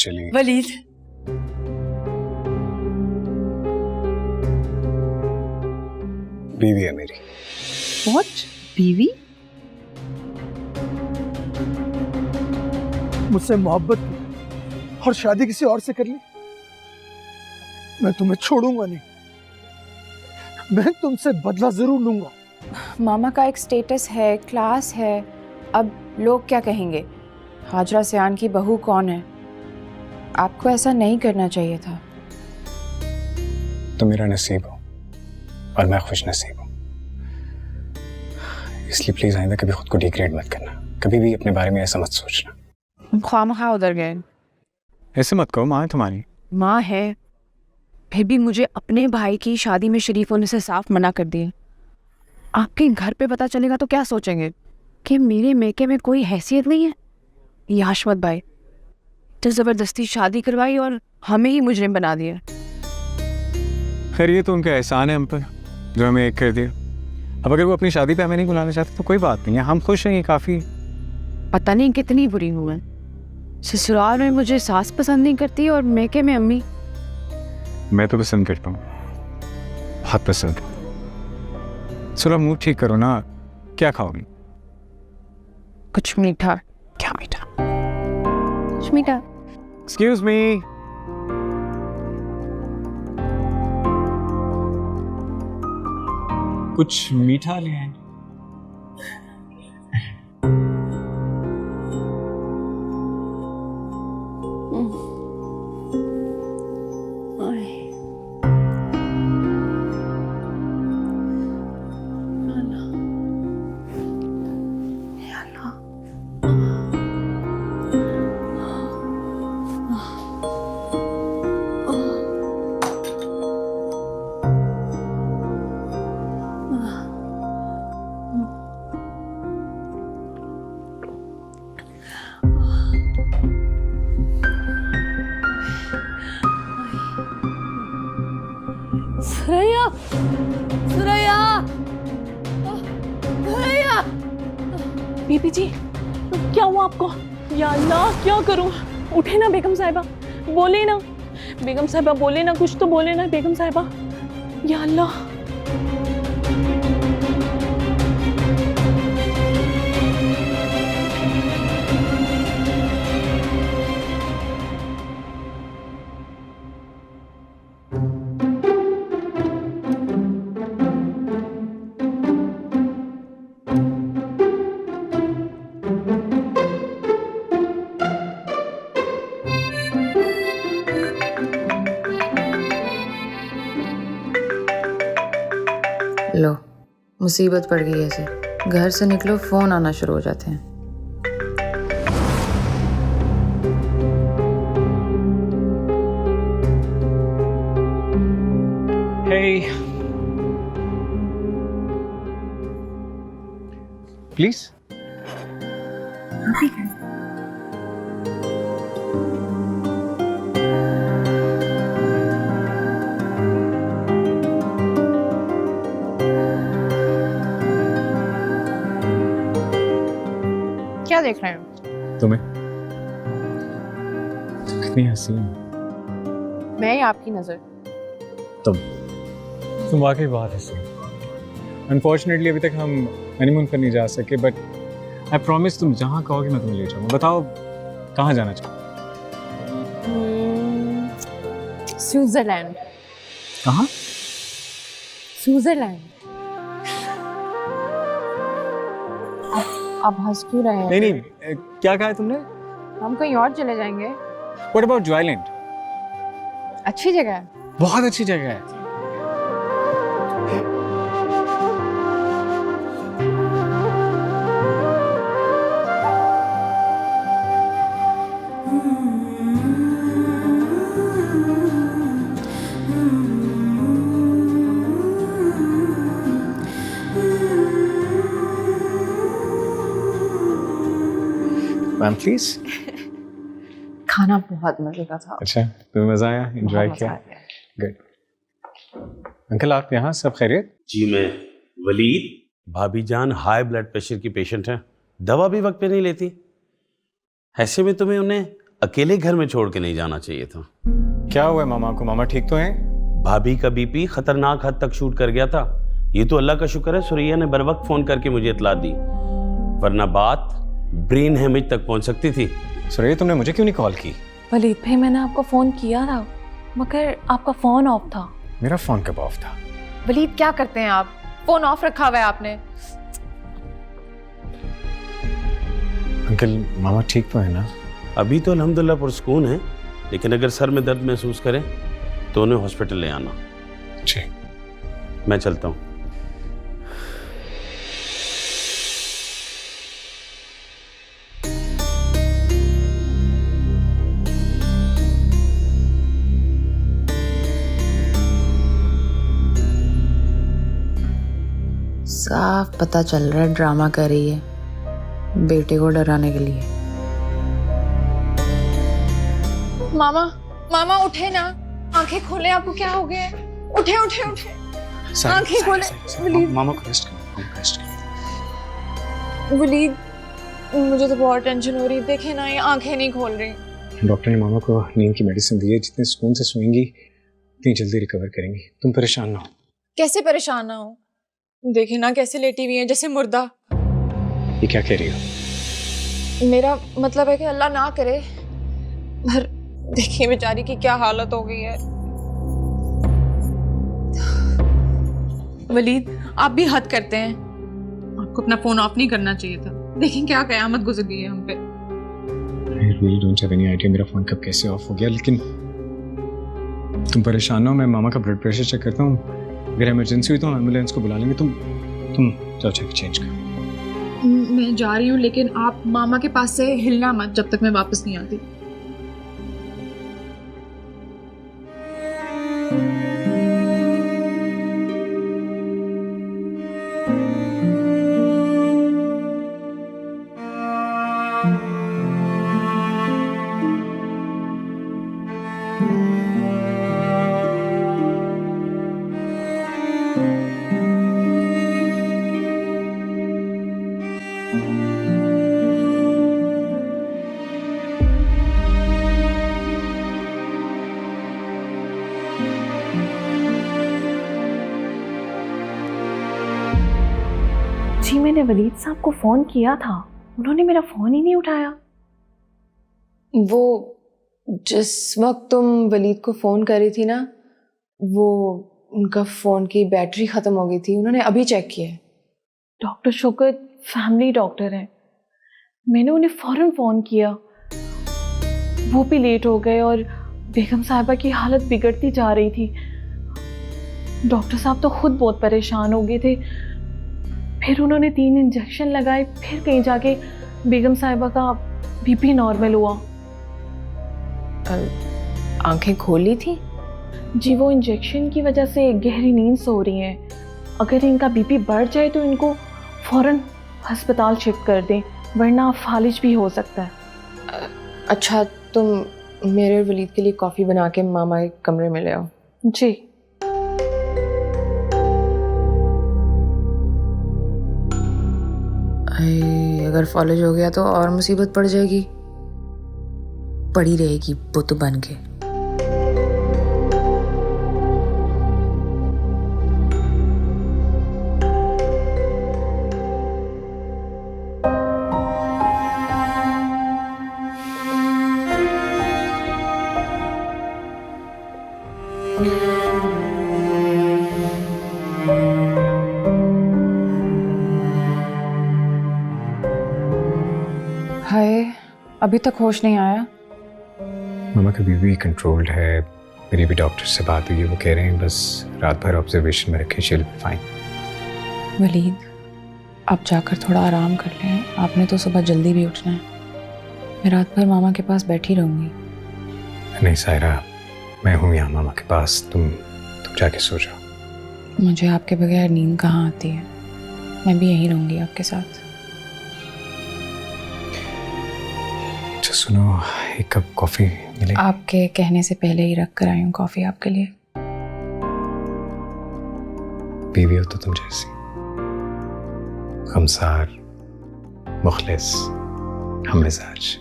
Actually Waleed, बीवी है मेरी। व्हाट? बीवी? मुझसे मोहब्बत की और शादी किसी और से कर ली, मैं तुम्हें छोड़ूंगा नहीं, मैं तुमसे बदला जरूर लूंगा। मामा का एक स्टेटस है, क्लास है, अब लोग क्या कहेंगे? हाजरा सियान की बहू कौन है? आपको ऐसा नहीं करना चाहिए था। तो मेरा नसीब हो और मैं खुश नसीब हूँ, इसलिए प्लीज आइंदा कभी खुद को डिग्रेड मत करना, कभी भी अपने बारे में ऐसा मत सोचना। ख्वामखा उधर गए। ऐसे मत कहो, माँ है तुम्हारी। माँ है, फिर भी मुझे अपने भाई की शादी में शरीफ होने से साफ मना कर दिए। आपके घर पे पता चलेगा तो क्या सोचेंगे कि मेरे मेके में कोई हैसियत नहीं है? याशवत भाई तो जबरदस्ती शादी करवाई और हमें ही मुजरिम बना दिया। खैर ये तो उनका एहसान है हम पर जो हमें एक कर दिया। अब अगर वो अपनी शादी पे हमें नहीं बुलाना चाहते तो कोई बात नहीं है, हम खुश हैं, ये काफ़ी। पता नहीं कितनी बुरी हूँ मैं। ससुराल में मुझे सास पसंद नहीं करती और मेके में अम्मी। मैं तो पसंद करता हूँ, बहुत पसंद। चलो मूड ठीक करो ना, क्या खाओगी? कुछ मीठा। क्या मीठा? कुछ मीठा। Excuse me. कुछ मीठा ले आए। सुरैया, सुरैया, सुरैया। बीबी जी, क्या हुआ आपको? या अल्लाह, क्या करूं? उठे ना बेगम साहिबा, बोले ना बेगम साहिबा, बोले ना, कुछ तो बोले ना बेगम साहिबा। या अल्लाह। लो, मुसीबत पड़ गई ऐसे। घर से निकलो, फोन आना शुरू हो जाते हैं। Hey. Please. क्या देख रहे हो? तुम्हें तुम कितनी हसीन हो। मैं या आपकी नजर? तुम वाकई बहुत हसीन हो। अनफॉर्चुनेटली अभी तक हम हनीमून पर नहीं जा सके, बट आई प्रॉमिस तुम जहाँ कहोगे मैं तुम्हें ले जाऊंगा। बताओ कहाँ जाना चाहो? स्विट्जरलैंड। कहाँ? स्विट्जरलैंड। आप हंस क्यों रहे हैं? नहीं नहीं, क्या कहा है तुमने? हम कहीं और चले जाएंगे। What about Joyland? अच्छी जगह है। बहुत अच्छी जगह है। Ma'am please. खाना बहुत मजे का था। अच्छा, तुम्हें मजा आया? एंजॉय बहुत किया? मजा आया। गुड। अंकल आप यहाँ, सब खैरियत? जी मैं वलीद। भाभी जान हाई ब्लड प्रेशर की पेशेंट हैं, दवा भी वक्त पे नहीं लेती। ऐसे में तुम्हें उन्हें अकेले घर में छोड़ के नहीं जाना चाहिए था। क्या हुआ है मामा को? मामा ठीक तो हैं? भाभी का बीपी खतरनाक हद तक शूट कर गया था। ये तो अल्लाह का शुक्र है सुरैया ने बर वक्त फोन करके मुझे इतला दी, वरना बात ब्रेन हेमेज तक पहुंच सकती थी। सुरैया तुमने मुझे क्यों नहीं कॉल की? वलीद भाई मैंने आपको फ़ोन किया था मगर आपका फ़ोन ऑफ था। मेरा फोन कब ऑफ था? वलीद क्या करते हैं आप? फोन ऑफ रखा हुआ है आपने। अंकल मामा ठीक तो है ना? अभी तो अल्हम्दुलिल्लाह पुरसुकून है, लेकिन अगर सर में दर्द महसूस करें तो उन्हें हॉस्पिटल ले आना। जी मैं चलता हूँ। साफ पता चल रहा है ड्रामा कर रही है बेटे को डराने के लिए। मामा मामा उठे ना, आंखें खोले, आपको क्या हो गया? उठे उठे उठे, आंखें खोले। वलीद मामा को रेस्ट करो। वलीद मुझे तो बहुत टेंशन हो रही है, देखे ना ये आंखें नहीं खोल रही। डॉक्टर ने मामा को नींद की मेडिसिन दी है, जितने सुकून से सोएंगी उतनी जल्दी रिकवर करेंगी। तुम परेशान ना हो। कैसे परेशान ना हो? देखे ना कैसे लेटी हुई है जैसे मुर्दा। ये क्या कह रही हो? मेरा मतलब है कि अल्लाह ना करे, पर देखिए बेचारी की क्या हालत हो गई है। वलीद आप भी हद करते हैं, आपको अपना फ़ोन ऑफ नहीं करना चाहिए था। देखें क्या कयामत गुजर गई है हम पे। I really don't have any idea मेरा फोन कब कैसे ऑफ हो गया, लेकिन तुम परेशान ना हो। मैं मामा का ब्लड प्रेशर चेक करता हूँ, अगर इमरजेंसी हुई तो हम एम्बुलेंस को बुला लेंगे। तुम जाओ चेक चेंज करो। मैं जा रही हूँ, लेकिन आप मामा के पास से हिलना मत जब तक मैं वापस नहीं आती। जी मैंने वलीद साहब को फ़ोन किया था, उन्होंने मेरा फ़ोन ही नहीं उठाया। वो जिस वक्त तुम वलीद को फ़ोन कर रही थी ना, वो उनका फ़ोन की बैटरी ख़त्म हो गई थी, उन्होंने अभी चेक किया है। डॉक्टर शौकत फैमिली डॉक्टर हैं, मैंने उन्हें फ़ौरन फ़ोन किया, वो भी लेट हो गए और बेगम साहिबा की हालत बिगड़ती जा रही थी। डॉक्टर साहब तो खुद बहुत परेशान हो गए थे, फिर उन्होंने 3 इंजेक्शन लगाए, फिर कहीं जाके बेगम साहिबा का बीपी नॉर्मल हुआ। आंखें खोली थी? जी वो इंजेक्शन की वजह से गहरी नींद सो रही हैं। अगर इनका बीपी बढ़ जाए तो इनको फ़ौरन अस्पताल शिफ्ट कर दें, वरना फालिज भी हो सकता है। अच्छा तुम मेरे और वलीद के लिए कॉफ़ी बना के मामा के कमरे में ले आओ। जी अगर फॉलेज हो गया तो और मुसीबत पड़ जाएगी, पड़ी रहेगी बुत बन के। हाय, अभी तक होश नहीं आया। मामा का बीपी कंट्रोल्ड है, मेरी भी डॉक्टर से बात हुई है, वो कह रहे हैं बस रात भर ऑब्जर्वेशन में रखें, she will be fine. Waleed आप जाकर थोड़ा आराम कर लें, आपने तो सुबह जल्दी भी उठना है। मैं रात भर मामा के पास बैठी रहूँगी। नहीं सायरा, मैं हूँ यहाँ मामा के पास, तुम जाके सो जाओ। मुझे आपके बगैर नींद कहाँ आती है, मैं भी यहीं रहूँगी आपके साथ। अच्छा सुनो, एक कप कॉफ़ी मिले? आपके कहने से पहले ही रख कर आई हूँ कॉफ़ी आपके लिए। बीवी हो तो तुम जैसी, गमसार, मुखलिस, हम मिजाज।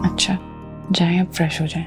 अच्छा, जाएं अब फ्रेश हो जाएं।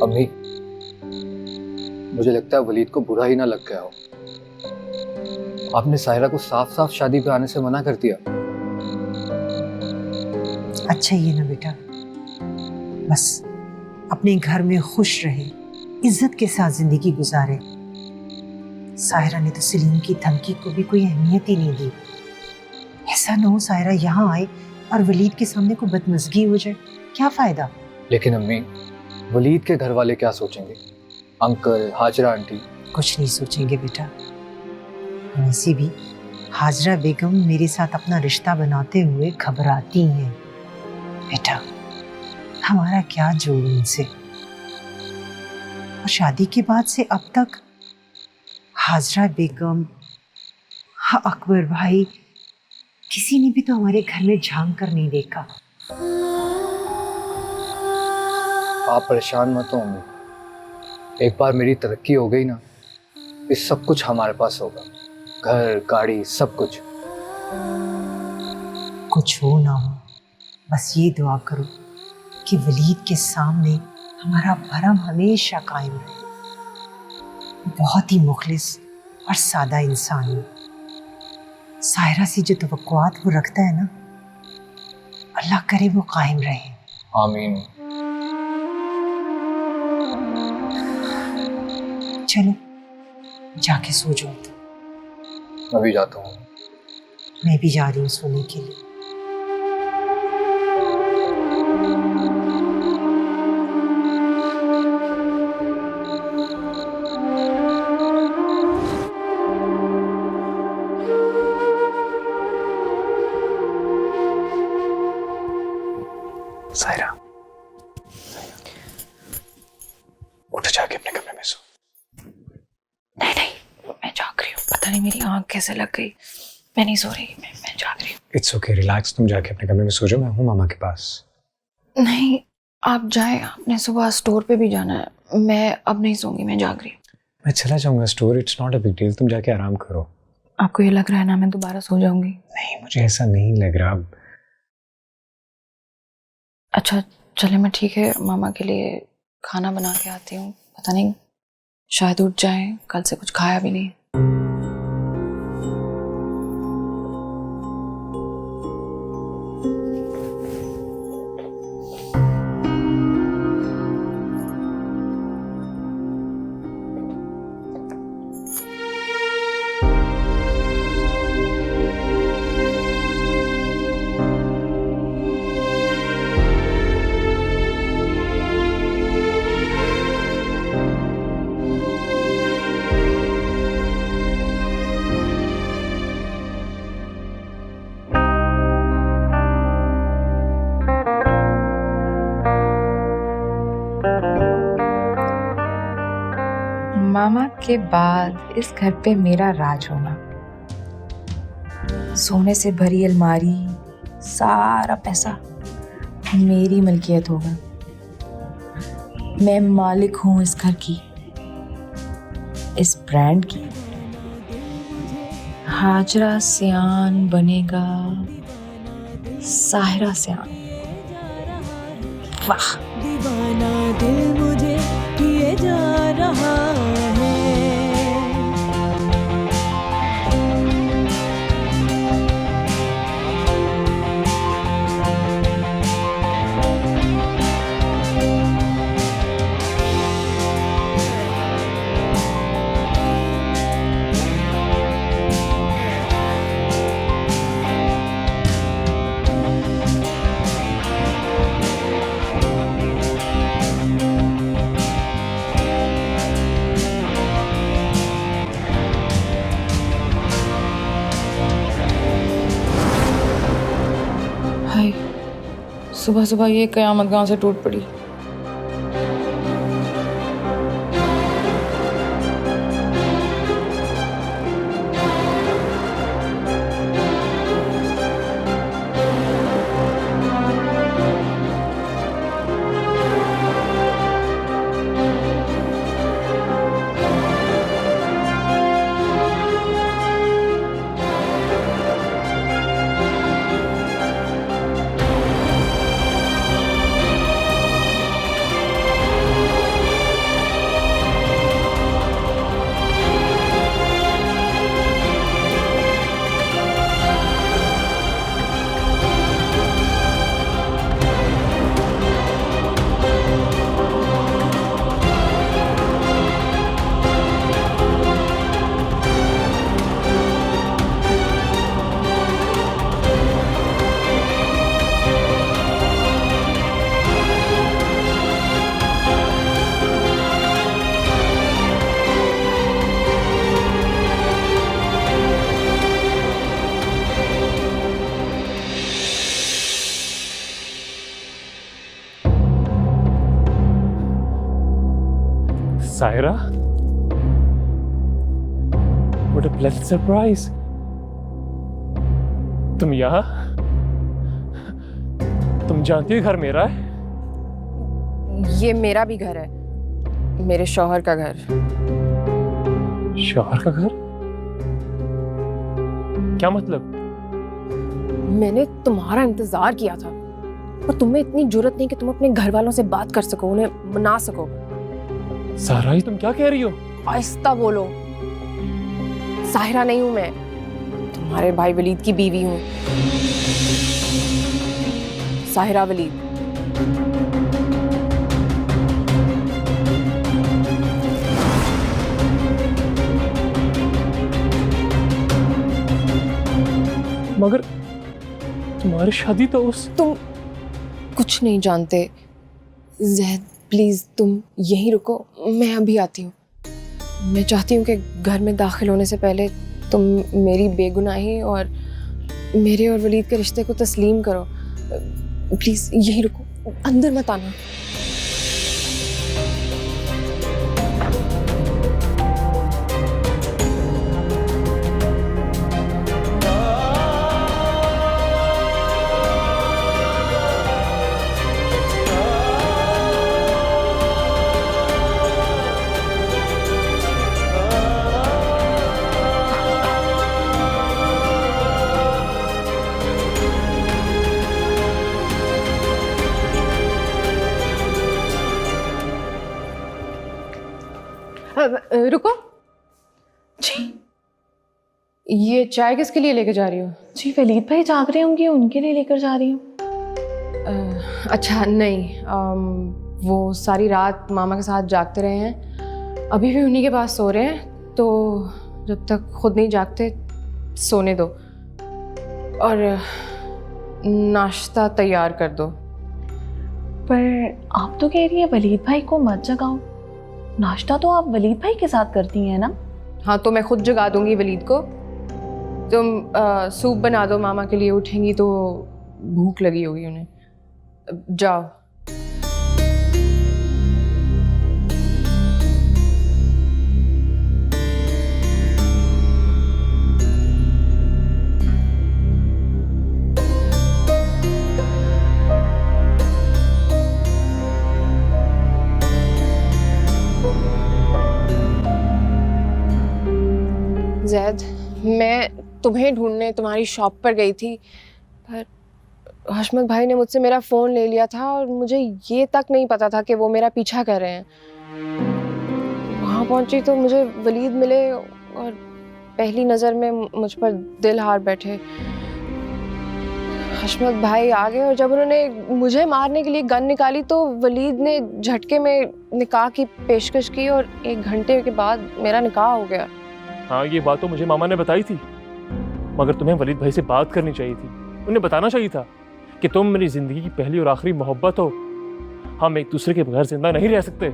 अम्मी, मुझे लगता है वलीद को बुरा ही ना लग गया हो। आपने साहिरा को साफ साफ शादी पे आने से मना कर दिया। अच्छा ये ना बेटा, बस अपने घर में खुश रहे, इज्जत के साथ जिंदगी गुजारे। साहिरा ने तो सलीम की धमकी को भी कोई अहमियत ही नहीं दी। ऐसा ना हो साहिरा यहाँ आए और वलीद के सामने कोई बदमज़गी हो जाए, क्या फायदा। लेकिन अम्मी, वलीद के घर वाले क्या सोचेंगे? Uncle, Hajra aunty. कुछ नहीं सोचेंगे बेटा। वैसे भी हाजरा बेगम मेरे साथ अपना रिश्ता बनाते हुए घबराती हैं। बेटा हमारा क्या जोड़ उनसे। और शादी के बाद से अब तक हाजरा बेगम, अकबर भाई, किसी ने भी तो हमारे घर में झांक कर नहीं देखा। आप परेशान मत हो अम्मी, एक बार मेरी तरक्की हो गई ना, इस सब कुछ हमारे पास होगा, घर, गाड़ी, सब कुछ। कुछ हो ना हो, बस ये दुआ करो कि वलीद के सामने हमारा भरम हमेशा कायम रहे। बहुत ही मुखलिस और सादा इंसान है। साहिरा से जो तवक्कुआत वो रखता है ना, अल्लाह करे वो कायम रहे। आमीन। चलो जाके सो जाओ। मैं भी जाता हूँ। मैं भी जा रही हूँ सोने के लिए। साहिरा, उठ जाके अपने कमरे में सो। नहीं नहीं, मैं जाग रही हूँ। पता नहीं मेरी आँख कैसे लग गई। मैं नहीं सो रही, मैं जाग रही हूँ। It's okay, relax. तुम जाके अपने कमरे में सो जाओ, मैं हूँ मामा के पास। नहीं, आप जाएं, आपने सुबह स्टोर पे भी जाना है। मैं अब नहीं सोऊंगी, मैं जाग रही हूँ। मैं चला जाऊंगा store, it's not a big deal. तुम जाके आराम करो। आपको ये लग रहा है ना मैं दोबारा सो जाऊंगी? नहीं, मुझे ऐसा नहीं लग रहा। अच्छा चले, मैं ठीक है मामा के लिए खाना बना के आती हूँ। पता नहीं शायद उठ जाए, कल से कुछ खाया भी नहीं। मामा के बाद इस घर पे मेरा राज होगा। सोने से भरी अलमारी, सारा पैसा मेरी मलकियत होगा। मैं मालिक हूं इस घर की, इस ब्रांड की। हाजरा सियान बनेगा साहिरा सियान। वाह! दीवाना दिल मुझे किए जा रहा है। हाय, सुबह सुबह ये कयामत गांव से टूट पड़ी। Saira? What a pleasant surprise. तुम यहाँ? तुम जानती हो घर मेरा है? ये मेरा भी घर है, मेरे शौहर का घर। शौहर का घर? क्या मतलब? मैंने तुम्हारा इंतजार किया था, पर तुम्हें इतनी जुर्रत नहीं कि तुम अपने घर वालों से बात कर सको, उन्हें मना सको। सारा ही तुम क्या कह रही हो? आहिस्ता बोलो। साहिरा नहीं हूं मैं, तुम्हारे भाई वलीद की बीवी हूं, साहिरा वलीद। मगर तुम्हारी शादी तो उस... तुम कुछ नहीं जानते ज़ैद, प्लीज तुम यहीं रुको, मैं अभी आती हूँ। मैं चाहती हूँ कि घर में दाखिल होने से पहले तुम मेरी बेगुनाही और मेरे और वलीद के रिश्ते को तस्लीम करो। प्लीज यहीं रुको, अंदर मत आना। रुको जी ये चाय किसके लिए लेकर जा रही हो? जी वलीद भाई जाग रहे होंगे, उनके लिए लेकर जा रही हूँ। अच्छा नहीं, वो सारी रात मामा के साथ जागते रहे हैं, अभी भी उन्हीं के पास सो रहे हैं, तो जब तक खुद नहीं जागते सोने दो और नाश्ता तैयार कर दो। पर आप तो कह रही है वलीद भाई को मत जगाओ, नाश्ता तो आप वलीद भाई के साथ करती हैं ना? हाँ तो मैं खुद जगा दूंगी वलीद को। तुम सूप बना दो मामा के लिए, उठेंगी तो भूख लगी होगी उन्हें। जाओ। जैद, मैं तुम्हें ढूंढने तुम्हारी शॉप पर गई थी, पर हशमत भाई ने मुझसे मेरा फ़ोन ले लिया था और मुझे ये तक नहीं पता था कि वो मेरा पीछा कर रहे हैं। वहाँ पहुँची तो मुझे वलीद मिले और पहली नज़र में मुझ पर दिल हार बैठे। हशमत भाई आ गए और जब उन्होंने मुझे मारने के लिए गन निकाली तो वलीद ने झटके में निकाह की पेशकश की और 1 घंटे के बाद मेरा निकाह हो गया। हाँ, ये बात तो मुझे मामा ने बताई थी, मगर तुम्हें वलीद भाई से बात करनी चाहिए थी। उन्हें बताना चाहिए था कि तुम मेरी जिंदगी की पहली और आखिरी मोहब्बत हो। हम एक दूसरे के बगैर जिंदा नहीं रह सकते।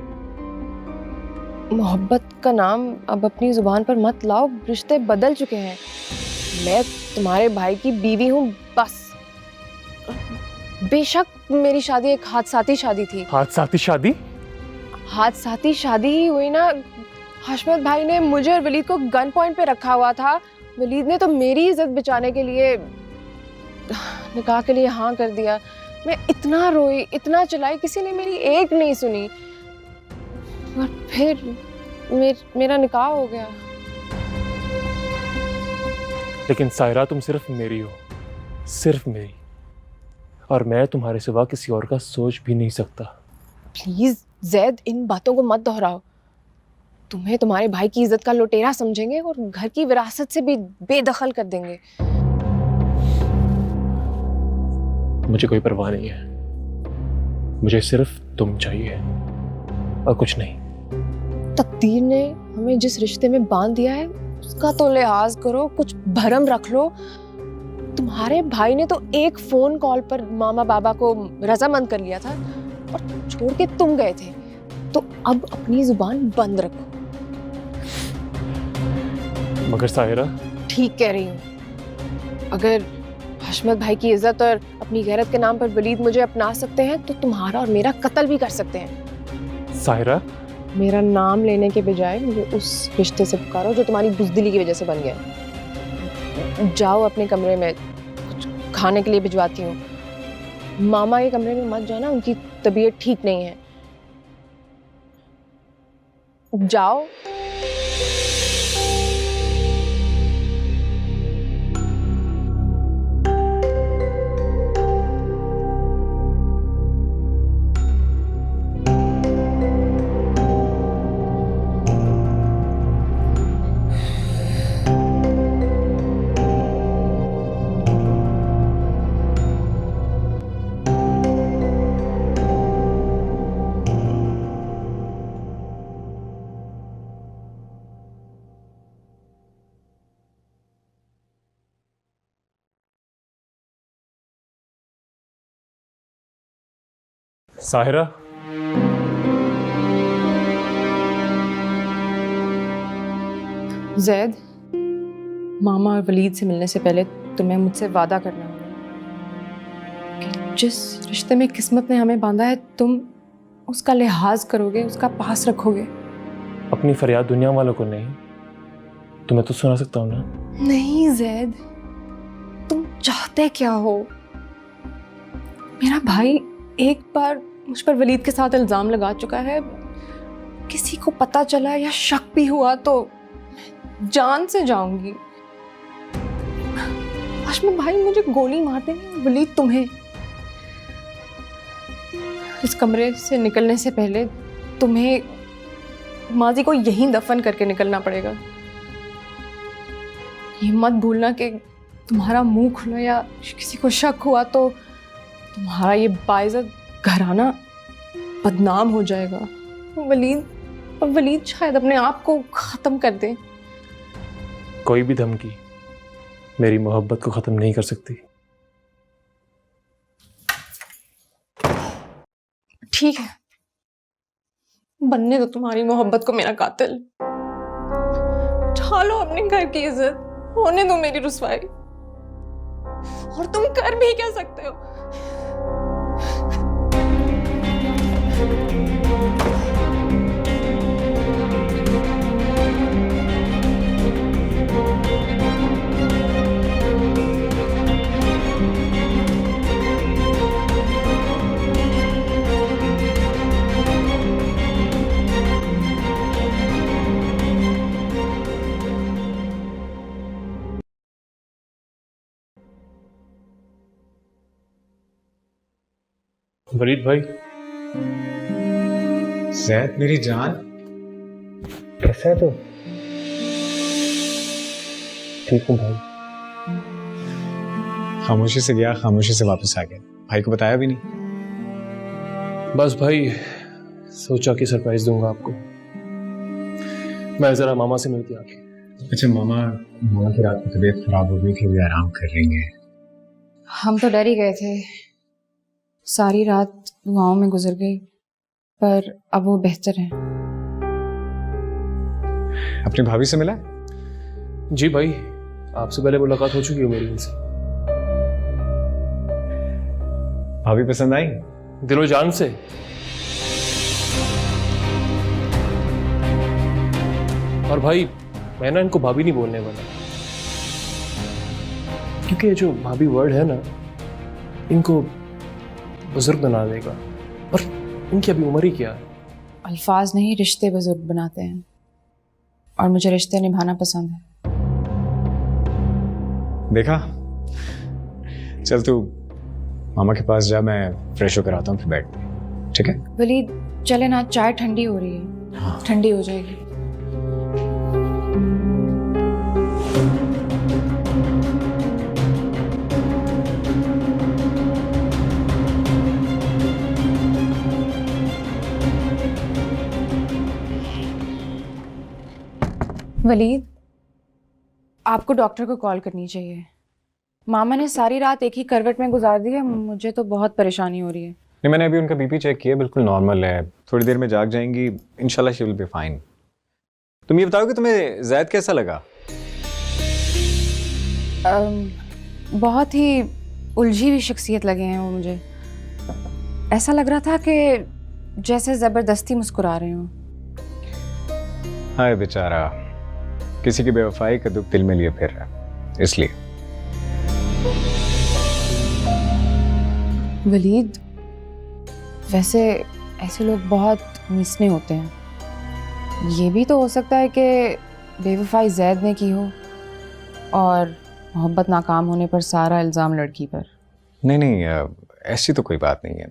मोहब्बत का नाम अब अपनी जुबान पर मत लाओ, रिश्ते बदल चुके हैं। मैं तुम्हारे भाई की बीवी हूँ बस। बेशक मेरी शादी एक हादसाती शादी थी। हादसाती शादी? हादसाती शादी ही हुई ना। हशमत भाई ने मुझे और वलीद को गन पॉइंट पे रखा हुआ था। वलीद ने तो मेरी इज्जत बचाने के लिए निकाह के लिए हाँ कर दिया। मैं इतना रोई, इतना चिल्लाई, किसी ने मेरी एक नहीं सुनी और फिर मेरा निकाह हो गया। लेकिन सायरा, तुम सिर्फ मेरी हो, सिर्फ मेरी, और मैं तुम्हारे सिवा किसी और का सोच भी नहीं सकता। प्लीज जैद, इन बातों को मत दोहराओ। तुम्हें तुम्हारे भाई की इज्जत का लुटेरा समझेंगे और घर की विरासत से भी बेदखल कर देंगे। मुझे कोई परवाह नहीं है, मुझे सिर्फ तुम चाहिए और कुछ नहीं। तकदीर ने हमें जिस रिश्ते में बांध दिया है उसका तो लिहाज करो, कुछ भरम रख लो। तुम्हारे भाई ने तो एक फोन कॉल पर मामा बाबा को रजामंद कर लिया था और छोड़ के तुम गए थे, तो अब अपनी जुबान बंद रखो। मगर सायरा, ठीक कह रही हूँ। अगर हशमत भाई की इज्जत और अपनी गैरत के नाम पर वलीद मुझे अपना सकते हैं तो तुम्हारा और मेरा कत्ल भी कर सकते हैं। सायरा, मेरा नाम लेने के बजाय मुझे उस रिश्ते से पुकारो जो तुम्हारी बुज़दिली की वजह से बन गया। जाओ अपने कमरे में, कुछ खाने के लिए भिजवाती हूँ। मामा के कमरे में मत जाना, उनकी तबीयत ठीक नहीं है। जाओ। साहिरा, जैद, मामा और वलीद से मिलने से पहले तुम्हें मुझसे वादा करना होगा कि जिस रिश्ते में किस्मत ने हमें बांधा है तुम उसका लिहाज करोगे, उसका पास रखोगे। अपनी फरियाद दुनिया वालों को नहीं, तुम्हें तो सुना सकता हूँ ना। नहीं जैद, तुम चाहते क्या हो? मेरा भाई एक बार मुझ पर वलीद के साथ इल्ज़ाम लगा चुका है। किसी को पता चला या शक भी हुआ तो जान से जाऊंगी। हशमत भाई मुझे गोली मार देंगे, वलीद तुम्हें। इस कमरे से निकलने से पहले तुम्हें माजी को यहीं दफन करके निकलना पड़ेगा। ये मत भूलना कि तुम्हारा मुंह खुला या किसी को शक हुआ तो तुम्हारा ये बाइज्जत घराना बदनाम हो जाएगा। वलीद शायद अपने आप को खत्म कर दे। कोई भी धमकी मेरी मोहब्बत को खत्म नहीं कर सकती। ठीक है, बनने दो तुम्हारी मोहब्बत को मेरा कातिल। उठा लो अपने घर की इज्जत, होने दो मेरी रुसवाई। और तुम कर भी क्या सकते हो? वलीद भाई, जैद मेरी जान, कैसा है तो? ठीक हूँ भाई। खामोशी से गया, खामोशी से वापस आ गया, भाई को बताया भी नहीं। बस भाई, सोचा कि सरप्राइज दूंगा आपको। मैं जरा मामा से मिलके आके। अच्छा, मामा की रात को तबीयत खराब हो गई थी, अभी आराम कर रही हैं। हम तो डर ही गए थे, सारी रात दुआओं में गुजर गई, पर अब वो बेहतर है। अपनी भाभी से मिला? जी भाई, आपसे पहले मुलाकात हो चुकी है मेरी इनसे। भाभी पसंद आई? दिलो जान से। और भाई, मैं ना इनको भाभी नहीं बोलने वाला, क्योंकि ये जो भाभी वर्ड है ना, इनको बुजुर्ग बना देगा, और इनकी अभी उम्र ही क्या है। अल्फाज नहीं, रिश्ते बुजुर्ग बनाते हैं, और मुझे रिश्ते निभाना पसंद है। देखा, चल तू मामा के पास जा, मैं फ्रेश होकर आता हूँ, फिर बैठ, ठीक है? वलीद चले ना, चाय ठंडी हो रही है। हाँ। ठंडी हो जाएगी। वलीद, आपको डॉक्टर को कॉल करनी चाहिए। मामा ने सारी रात एक ही करवट में गुजार दी है, मुझे तो बहुत परेशानी हो रही है। नहीं, मैंने अभी उनका बीपी चेक किया, बिल्कुल नॉर्मल है, थोड़ी देर में जाग जाएंगी, इंशाल्लाह शी विल बी फाइन। तुम ये बताओ कि तुम्हें जैद कैसा लगा? बहुत ही उलझी हुई शख्सियत लगे हैं वो मुझे। ऐसा लग रहा था कि जैसे ज़बरदस्ती मुस्कुरा रहे हों। हाय बेचारा, किसी की बेवफाई का दुख दिल में लिए फिर रहा, इसलिए। वलीद, वैसे ऐसे लोग बहुत मीसने होते हैं। ये भी तो हो सकता है कि बेवफाई जैद ने की हो, और मोहब्बत नाकाम होने पर सारा इल्ज़ाम लड़की पर। नहीं नहीं, ऐसी तो कोई बात नहीं है।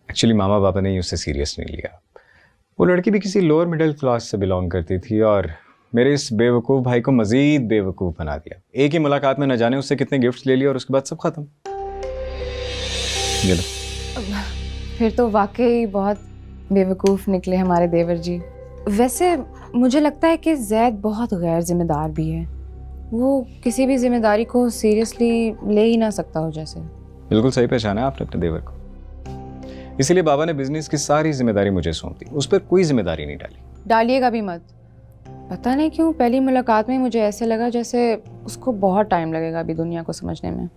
एक्चुअली मामा पापा ने उसे सीरियस नहीं लिया। वो लड़की भी किसी लोअर मिडिल क्लास से बिलोंग करती थी, और मेरे इस बेवकूफ़ भाई को मज़ीद बेवकूफ़ बना दिया। एक ही मुलाकात में न जाने उससे कितने गिफ्ट्स ले लिए, और उसके बाद सब खत्म। ये लो। फिर तो वाकई बहुत बेवकूफ़ निकले हमारे देवर जी। वैसे मुझे लगता है कि जैद बहुत गैर जिम्मेदार भी है। वो किसी भी जिम्मेदारी को सीरियसली ले ही ना सकता हो जैसे। बिल्कुल सही पहचाना आपने अपने देवर को। इसीलिए बाबा ने बिजनेस की सारी जिम्मेदारी मुझे सौंप दी, उस पर कोई जिम्मेदारी नहीं डाली। डालिएगा भी मत। पता नहीं क्यों पहली मुलाकात में मुझे ऐसे लगा जैसे उसको बहुत टाइम लगेगा अभी दुनिया को समझने में।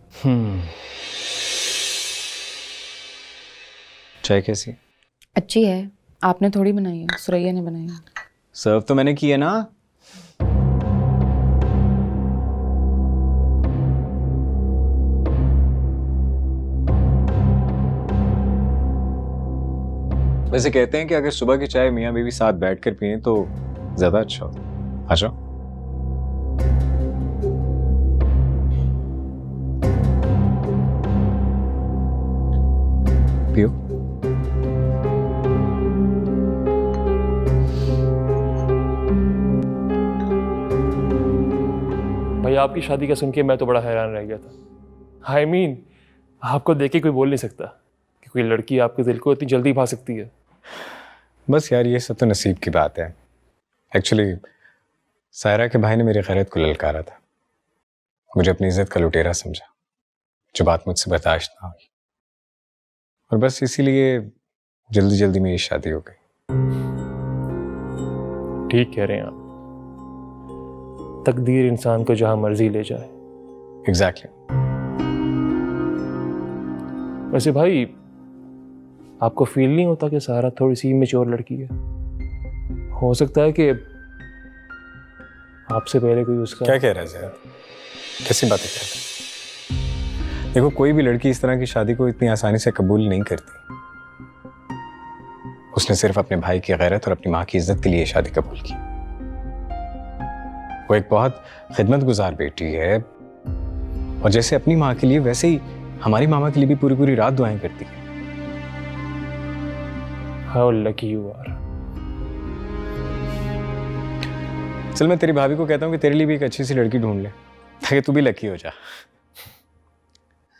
चाय कैसी? अच्छी है, आपने थोड़ी बनाई है, सुरैया ने बनाई है। सर्व तो मैंने की है ना। वैसे कहते हैं कि अगर सुबह की चाय मियाँ बीवी साथ बैठकर पिए तो ज्यादा अच्छा होता। आ जाओ। पियो। भाई, आपकी शादी का सुन के मैं तो बड़ा हैरान रह गया था। आई मीन, आपको देख के कोई बोल नहीं सकता कि कोई लड़की आपके दिल को इतनी जल्दी भा सकती है। बस यार, ये सब तो नसीब की बात है। एक्चुअली सायरा के भाई ने मेरी गैरत को ललकारा था, मुझे अपनी इज्जत का लुटेरा समझा, जो बात मुझसे बर्दाश्त ना हुई, और बस इसीलिए जल्दी जल्दी में ये शादी हो गई। ठीक कह रहे हैं आप, तकदीर इंसान को जहां मर्जी ले जाए। एग्जैक्टली। वैसे भाई, आपको फील नहीं होता कि सारा थोड़ी सी मैच्योर लड़की है? हो सकता है कि आपसे पहले कोई उसका। क्या कह रहा है ज़ैद? कैसी बातें कर रहा है? देखो, कोई भी लड़की इस तरह की शादी को इतनी आसानी से कबूल नहीं करती। उसने सिर्फ अपने भाई की गैरत और अपनी माँ की इज्जत के लिए शादी कबूल की। वो एक बहुत खिदमतगुजार बेटी है, और जैसे अपनी माँ के लिए वैसे ही हमारी मामा के लिए भी पूरी पूरी रात दुआएं करती है। How lucky you are. चल मैं तेरी भाभी को कहता हूँ कि तेरे लिए भी एक अच्छी सी लड़की ढूंढ ले ताकि तू भी लकी हो जा।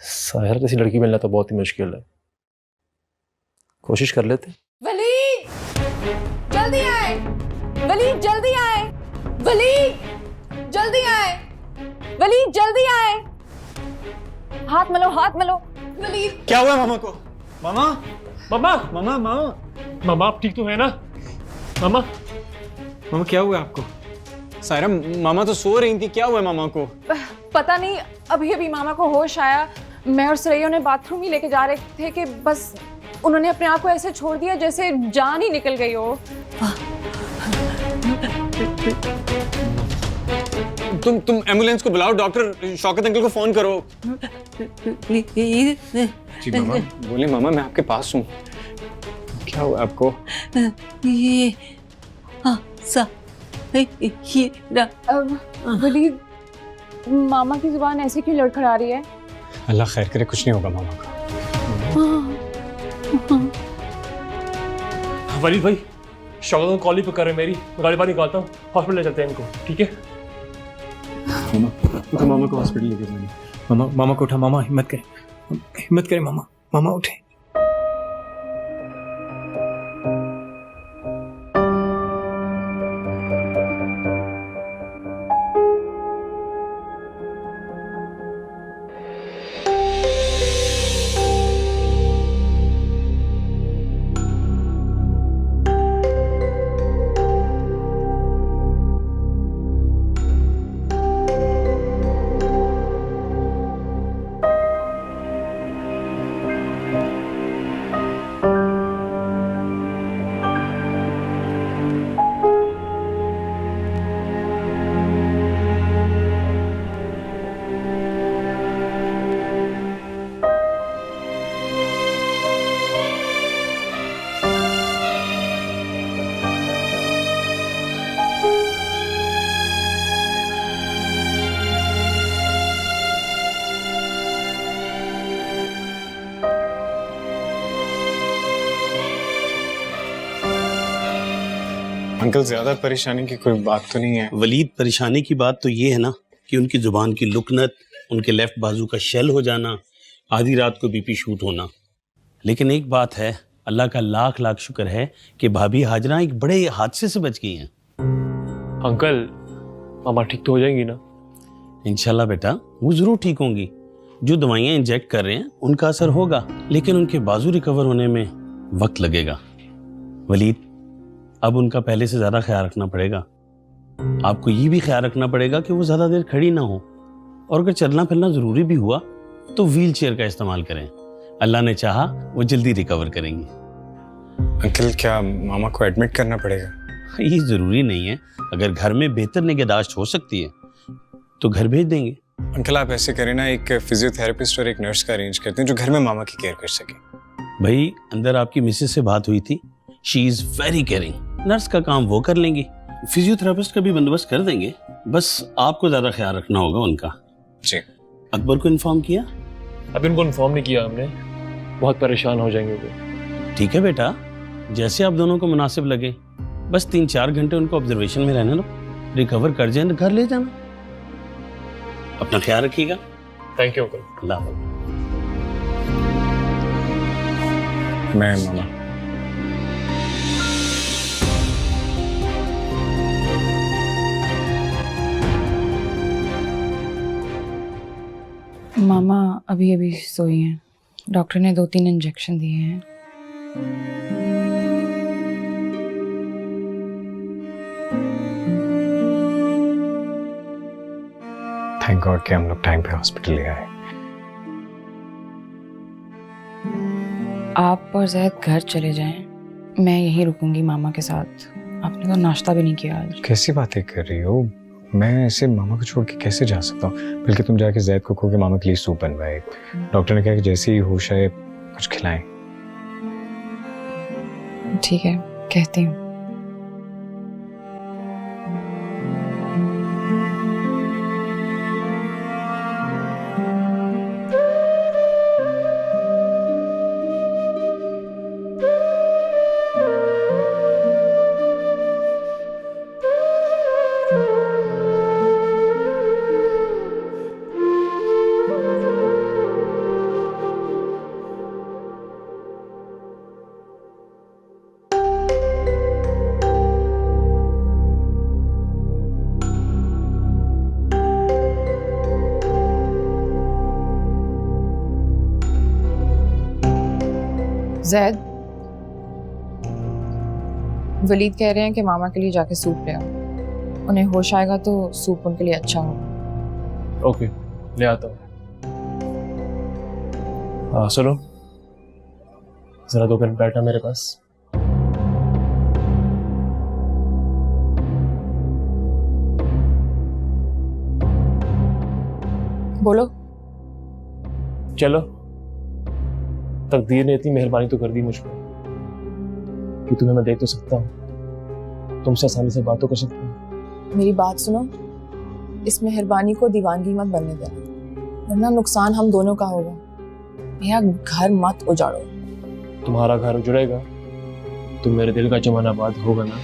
साहिर जैसी लड़की मिलना तो बहुत ही मुश्किल है, कोशिश कर लेते। वलीद जल्दी आए, वलीद जल्दी आए, वलीद जल्दी आए, वलीद जल्दी आए, हाथ मलो, हाथ मलो। वलीद क्या हुआ मामा को? मामा मामा मामा मामा मामा आप ठीक तो है ना? मामा मामा क्या हुआ आपको? सायरा मामा तो सो रही थी, क्या हुआ मामा को? पता नहीं, अभी अभी मामा को होश आया। मैं और सरैया ने बाथरूम ही लेके जा रहे थे कि बस उन्होंने अपने आप को ऐसे छोड़ दिया जैसे जान ही निकल गई हो। तुम एम्बुलेंस को बुलाओ, डॉक्टर शौकत अंकल को फोन करो। जी मामा बोले। मामा मैं आपके पास हूँ, क्या हुआ आपको? वलीद मामा की जुबान ऐसे क्यों लड़खड़ा रही है? अल्लाह खैर करे, कुछ नहीं होगा मामा का। वलीद भाई शौकत कॉल ही पे कर रहे मेरी, गाड़ी बाहर निकालता हूँ, हॉस्पिटल ले चलते हैं इनको, ठीक है? मामा मामा को हॉस्पिटल लेके जाना। मामा मामा को उठा, मामा हिम्मत करे मामा, मामा उठे। अंकल ज्यादा परेशानी की कोई बात तो नहीं है? वलीद परेशानी की बात तो ये है ना कि उनकी जुबान की लुकनत, उनके लेफ्ट बाजू का शेल हो जाना, आधी रात को बीपी शूट होना। लेकिन एक बात है, अल्लाह का लाख लाख शुक्र है कि भाभी हाजरा एक बड़े हादसे से बच गई हैं। अंकल मामा ठीक तो हो जाएंगी ना? इंशाल्लाह बेटा वो जरूर ठीक होंगी। जो दवाइयाँ इंजेक्ट कर रहे हैं उनका असर होगा, लेकिन उनके बाजू रिकवर होने में वक्त लगेगा। वलीद अब उनका पहले से ज्यादा ख्याल रखना पड़ेगा। आपको ये भी ख्याल रखना पड़ेगा कि वो ज्यादा देर खड़ी ना हो, और अगर चलना फिरना जरूरी भी हुआ तो व्हील चेयर का इस्तेमाल करें। अल्लाह ने चाहा वो जल्दी रिकवर करेंगी। अंकल क्या मामा को एडमिट करना पड़ेगा? ये जरूरी नहीं है, अगर घर में बेहतर निगहदाश्त हो सकती है तो घर भेज देंगे। अंकल आप ऐसे करें ना, एक फिजियोथेरेपिस्ट और एक नर्स का अरेंज करते हैं जो घर में मामा की केयर कर सके। भाई अंदर आपकी मिसेस से बात हुई थी, she is very caring. Nurse का काम वो कर लेंगी, फिजियोथेरेपिस्ट का भी बंदोबस्त कर देंगे। बस आपको ज्यादा ख्याल रखना होगा उनका। जी। अकबर को इन्फॉर्म किया? अभी उनको इन्फॉर्म नहीं किया हमने, बहुत परेशान हो जाएंगे वो। ठीक है बेटा, जैसे आप दोनों को मुनासिब लगे, बस 3-4 घंटे उनको ऑब्जर्वेशन में रहने लो, रिकवर कर जाए घर ले जाना। अपना ख्याल रखिएगा। Thank you uncle. अल्लाह हाफ़िज़। मैं मामा मामा अभी अभी सोई हैं, डॉक्टर ने 2-3 इंजेक्शन दिए हैं। थैंक गॉड कि हम लोग टाइम पे हॉस्पिटल ले आए। आप और जैद घर चले जाएं, मैं यहीं रुकूंगी मामा के साथ। आपने तो नाश्ता भी नहीं किया आज। कैसी बातें कर रही हो? मैं ऐसे मामा को छोड़ के कैसे जा सकता हूँ? बल्कि तुम जाके जैद को कहो कि मामा के लिए सूप बनवाए। डॉक्टर ने कहा कि जैसे ही होश आए कुछ खिलाएं। ठीक है, कहती हूँ। जैद, वलीद कह रहे हैं कि मामा के लिए जाके सूप ले आओ, उन्हें होश आएगा तो सूप उनके लिए अच्छा होगा। ओके, ले आता हूँ। हाँ सुनो, जरा 2 मिनट बैठना मेरे पास। बोलो। चलो, तकदीर ने इतनी मेहरबानी तो कर दी मुझ पर कि तुम्हें मैं देख तो सकता हूँ, तुमसे आसानी से बात तो कर सकता हूँ। मेरी बात सुनो, इस मेहरबानी को दीवानगी मत बनने देना, वरना नुकसान हम दोनों का होगा। मेरा घर मत उजाड़ो। तुम्हारा घर उजड़ेगा तो मेरे दिल का चमन आबाद होगा ना।